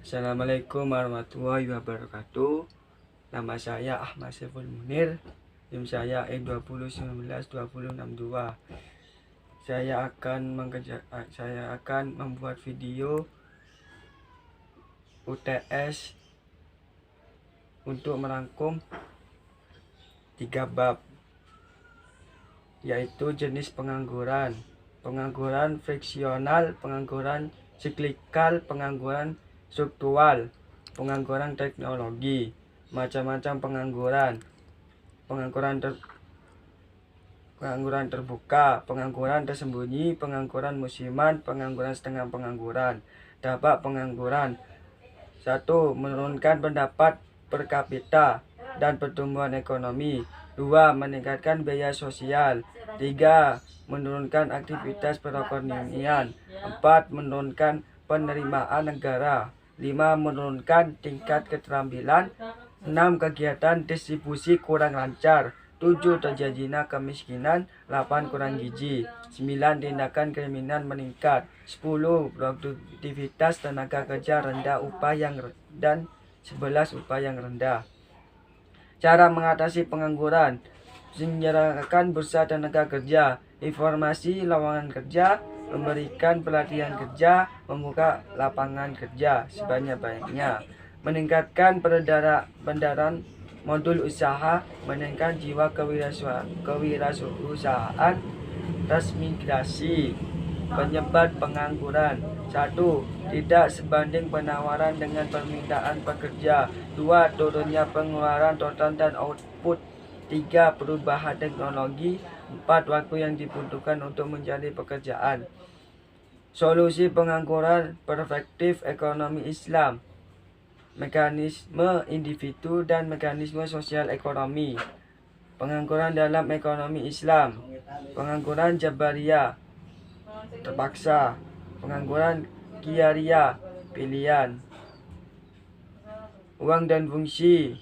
Assalamualaikum warahmatullahi wabarakatuh. Nama saya Ahmad Saiful Munir. NIM saya E20192062. Saya akan membuat video UTS untuk merangkum 3 bab, yaitu jenis pengangguran, pengangguran friksional, pengangguran siklikal, pengangguran struktural, pengangguran teknologi, macam-macam pengangguran, pengangguran terbuka, pengangguran tersembunyi, pengangguran musiman, pengangguran setengah pengangguran. Dampak pengangguran: 1. Menurunkan pendapat per kapita dan pertumbuhan ekonomi. 2. Meningkatkan biaya sosial. 3. Menurunkan aktivitas perekonomian. 4. Menurunkan penerimaan negara. 5. Menurunkan tingkat keterampilan. 6. Kegiatan distribusi kurang lancar. 7. Terjadinya kemiskinan. 8. Kurang gizi. 9. Tindakan kriminal meningkat. 10. Produktivitas tenaga kerja rendah, upah yang dan 11. Upah yang rendah. Cara mengatasi pengangguran: menyelenggarakan bursa tenaga kerja, informasi lowongan kerja, memberikan pelatihan kerja, membuka lapangan kerja sebanyak-banyaknya, meningkatkan peredaran modul usaha, meningkatkan jiwa kewirausahaan, transmigrasi. Penyebab pengangguran: 1. Tidak sebanding penawaran dengan permintaan pekerja. 2. Turunnya pengeluaran total dan output. 3. Perubahan teknologi. 4. Waktu yang dibutuhkan untuk mencari pekerjaan. Solusi pengangguran: perspektif ekonomi Islam, mekanisme individu dan mekanisme sosial ekonomi. Pengangguran dalam ekonomi Islam: pengangguran jabariyah terpaksa, pengangguran qiyariyah pilihan. Uang dan fungsi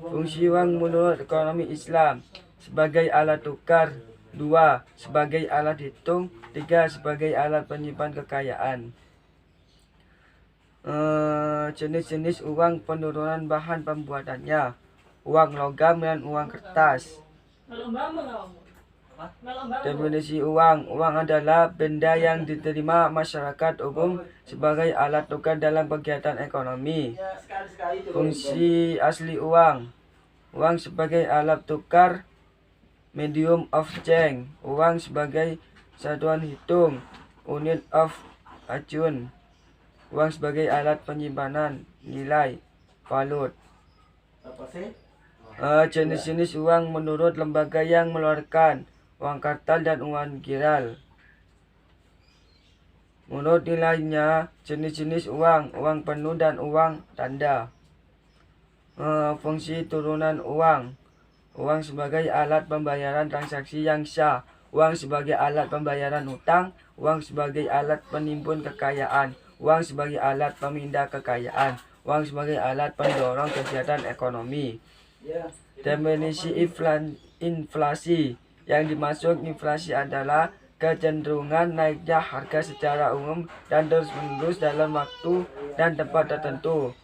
fungsi uang menurut ekonomi Islam: sebagai alat tukar. 2. Sebagai alat hitung. 3. Sebagai alat penyimpan kekayaan. Jenis-jenis uang, penurunan bahan pembuatannya: uang logam dan uang kertas. Definisi uang: uang adalah benda yang diterima masyarakat umum sebagai alat tukar dalam kegiatan ekonomi. Fungsi asli uang: uang sebagai alat tukar, medium of change, uang sebagai satuan hitung, unit of acuan, uang sebagai alat penyimpanan nilai, valut. Jenis-jenis uang menurut lembaga yang mengeluarkan: uang kartal dan uang giral. Menurut nilainya, jenis-jenis uang: uang penuh dan uang tanda. Fungsi turunan uang: uang sebagai alat pembayaran transaksi yang sah, uang sebagai alat pembayaran utang, uang sebagai alat penimbun kekayaan, uang sebagai alat pemindah kekayaan, uang sebagai alat pendorong kegiatan ekonomi. Definisi inflasi: yang dimaksud inflasi adalah kecenderungan naiknya harga secara umum dan terus-menerus dalam waktu dan tempat tertentu.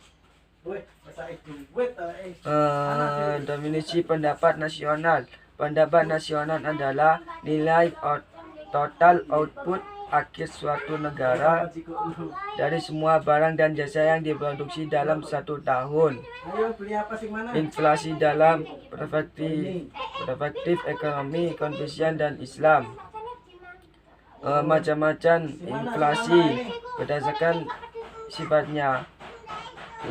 Definisi pendapat nasional: pendapat nasional adalah nilai total output akhir suatu negara dari semua barang dan jasa yang diproduksi dalam 1 tahun. Inflasi dalam perspektif ekonomi Konfusian dan Islam. Macam-macam inflasi berdasarkan sifatnya.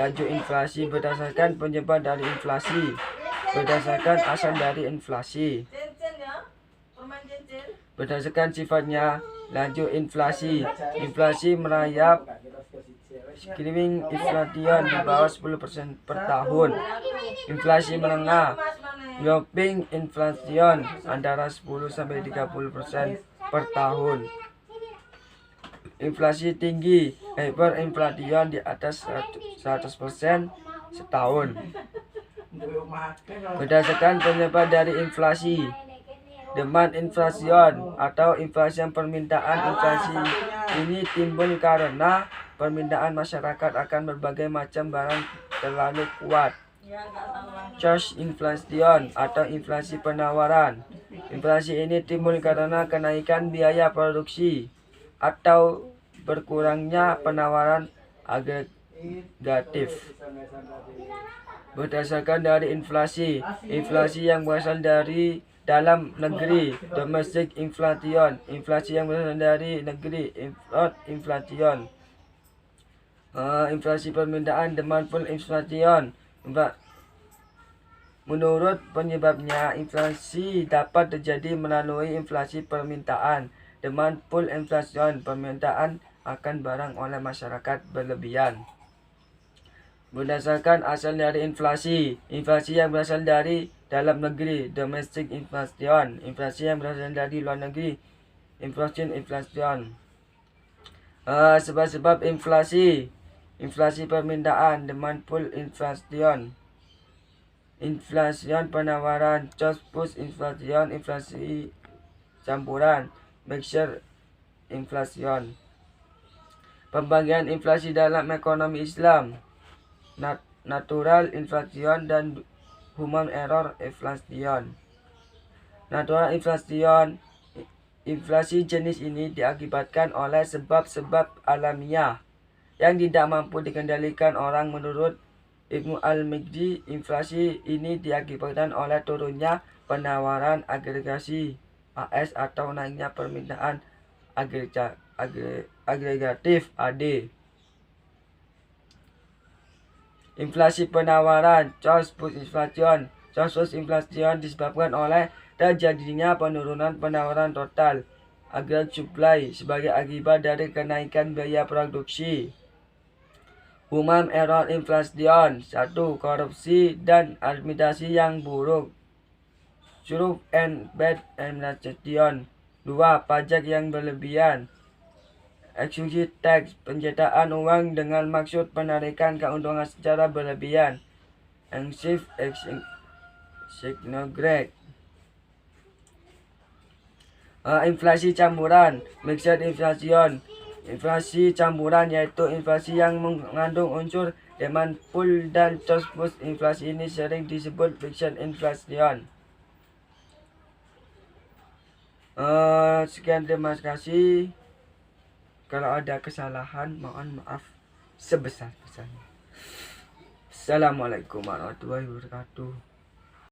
Laju inflasi berdasarkan penyebab dari inflasi, berdasarkan asal dari inflasi, berdasarkan sifatnya. Laju inflasi: inflasi merayap, screaming inflation di bawah 10% per tahun. Inflasi menengah, dropping inflation antara 10-30% per tahun. Inflasi tinggi, hyperinflation di atas 100% setahun. Berdasarkan penyebab dari inflasi: Demand inflation atau inflasi permintaan. Inflasi ini timbul karena permintaan masyarakat akan berbagai macam barang terlalu kuat. Cost inflation atau inflasi penawaran. Inflasi ini timbul karena kenaikan biaya produksi atau berkurangnya penawaran agregatif. Berdasarkan dari inflasi yang berasal dari dalam negeri, domestic inflation. Inflasi yang berasal dari negeri, import inflation. Inflasi permintaan, demand pull inflation. Menurut penyebabnya, inflasi dapat terjadi melalui inflasi permintaan, demand pull inflation. Permintaan akan barang oleh masyarakat berlebihan. Berdasarkan asal dari inflasi yang berasal dari dalam negeri, domestic inflation. Inflasi yang berasal dari luar negeri, importation inflation. Sebab-sebab inflasi permintaan, demand pull inflation. Inflasi penawaran, cost push inflation. Inflasi campuran, mixture inflation. Pembagian inflasi dalam ekonomi Islam: natural inflation dan human error inflation. Natural inflation, inflasi jenis ini diakibatkan oleh sebab-sebab alamiah yang tidak mampu dikendalikan orang. Menurut Ibnu Al-Migdi, inflasi ini diakibatkan oleh turunnya penawaran agregasi AS atau naiknya permintaan agregatif AD. Inflasi penawaran, cost push inflation. Cost push inflation disebabkan oleh terjadinya penurunan penawaran total aggregate supply sebagai akibat dari kenaikan biaya produksi. Human error inflation: 1. Korupsi dan administrasi yang buruk, suruf and bad administration. 2. Pajak yang berlebihan, excise tax, pencetaan uang dengan maksud penarikan keuntungan secara berlebihan, excessive technocrat. Inflasi campuran, mixed inflation. Inflasi campuran yaitu inflasi yang mengandung unsur demand pull dan cost push. Inflasi ini sering disebut mixed inflation. Sekian, terima kasih. Kalau ada kesalahan, mohon maaf sebesar-besarnya. Assalamualaikum warahmatullahi wabarakatuh.